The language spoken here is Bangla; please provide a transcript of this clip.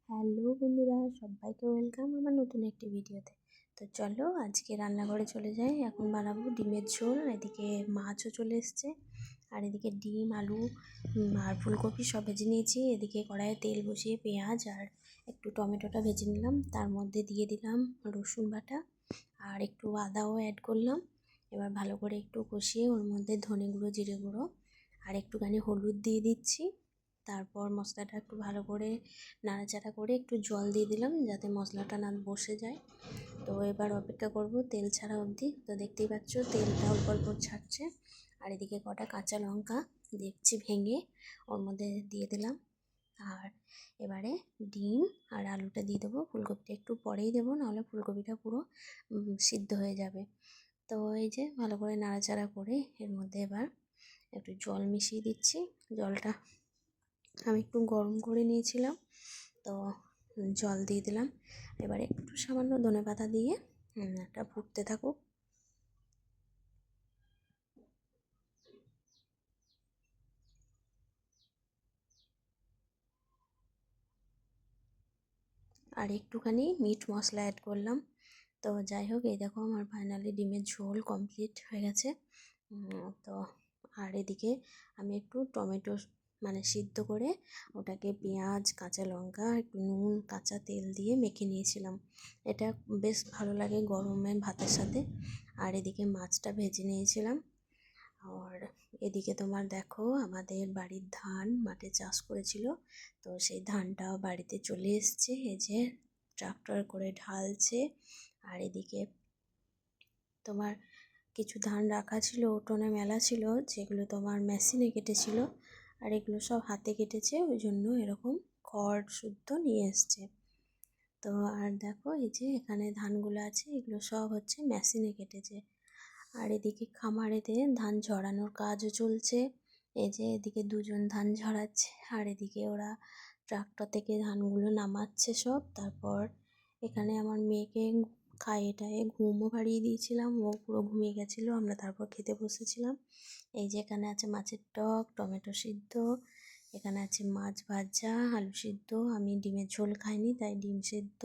হ্যালো বন্ধুরা, সবাইকে ওয়েলকাম আমার নতুন একটি ভিডিওতে। তো চলো আজকে রান্নাঘরে চলে যাই। এখন বানাবো ডিমের ঝোল। এদিকে মাছও চলে এসছে, আর এদিকে ডিম, আলু আর ফুলকপি সব ভেজে নিয়েছি। এদিকে কড়াইয়ে তেল বসিয়ে পেঁয়াজ আর একটু টমেটোটা ভেজে নিলাম, তার মধ্যে দিয়ে দিলাম রসুন বাটা আর একটু আদাও অ্যাড করলাম। এবার ভালো করে একটু কষিয়ে ওর মধ্যে ধনে গুঁড়ো, জিরে গুঁড়ো আর একটুখানি হলুদ দিয়ে দিচ্ছি। তারপর মশলাটা একটু ভালো করে নাড়াচাড়া করে একটু জল দিয়ে দিলাম যাতে মশলাটা না বসে যায়। তো এবার অপেক্ষা করব তেল ছাড়া অবধি। তো দেখতেই পাচ্ছ তেলটা অল্প অল্প ছাড়ছে। আর এদিকে কটা কাঁচা লঙ্কা দেখছি ভেঙে ওর মধ্যে দিয়ে দিলাম। আর এবারে ডিম আর আলুটা দিয়ে দেবো। ফুলকপিটা একটু পরেই দেবো, নাহলে ফুলকপিটা পুরো সিদ্ধ হয়ে যাবে। তো এই যে ভালো করে নাড়াচাড়া করে এর মধ্যে এবার একটু জল মিশিয়ে দিচ্ছি। জলটা আমি একটু গরম করে নিয়েছিলাম, তো জল দিয়ে দিলাম। এবারে একটু সামান্য ধনেপাতা দিয়ে একটা ফুটতে থাকুক। আর একটুখানি মিট মশলা অ্যাড করলাম। তো যাই হোক, এই দেখো আমার ফাইনালি ডিমের ঝোল কমপ্লিট হয়ে গেছে। তো আর এদিকে আমি একটু টমেটো সিদ্ধ করে ওটাকে পেঁয়াজ, কাঁচা লঙ্কা, একটু নুন, কাঁচা তেল দিয়ে মেখে নিয়েছিলাম। এটা বেশ ভালো লাগে গরমে ভাতের সাথে। আর এদিকে মাছটা ভেজে নিয়েছিলাম। আর এদিকে তোমার দেখো আমাদের বাড়ির ধান মাঠে চাষ করেছিল, তো সেই ধানটাও বাড়িতে চলে এসছে। এই যে ট্রাক্টর করে ঢালছে। আর এদিকে তোমার কিছু ধান রাখা ছিল, উঠোনে মেলা ছিল, যেগুলো তোমার মেশিনে কেটেছিল। আর এগুলো সব হাতে কেটেছে, ওই জন্য এরকম খড় শুদ্ধ নিয়ে এসছে। তো আর দেখো এই যে এখানে ধানগুলো আছে, এগুলো সব হচ্ছে মেশিনে কেটেছে। আর এদিকে খামারেতে ধান ঝরানোর কাজও চলছে। এই যে এদিকে দুজন ধান ঝরাচ্ছে, আর এদিকে ওরা ট্রাক্টর থেকে ধানগুলো নামাচ্ছে সব। তারপর এখানে আমার মেয়েকে খাইয়ে টাইয়ে ঘুমও পাড়িয়ে দিয়েছিলাম, ও পুরো ঘুমিয়ে গেছিলো। আমরা তারপর খেতে বসেছিলাম। এই যে এখানে আছে মাছের টক, টমেটো সিদ্ধ, এখানে আছে মাছ ভাজা, আলু সিদ্ধ। আমি ডিমের ঝোল খাইনি, তাই ডিম সিদ্ধ।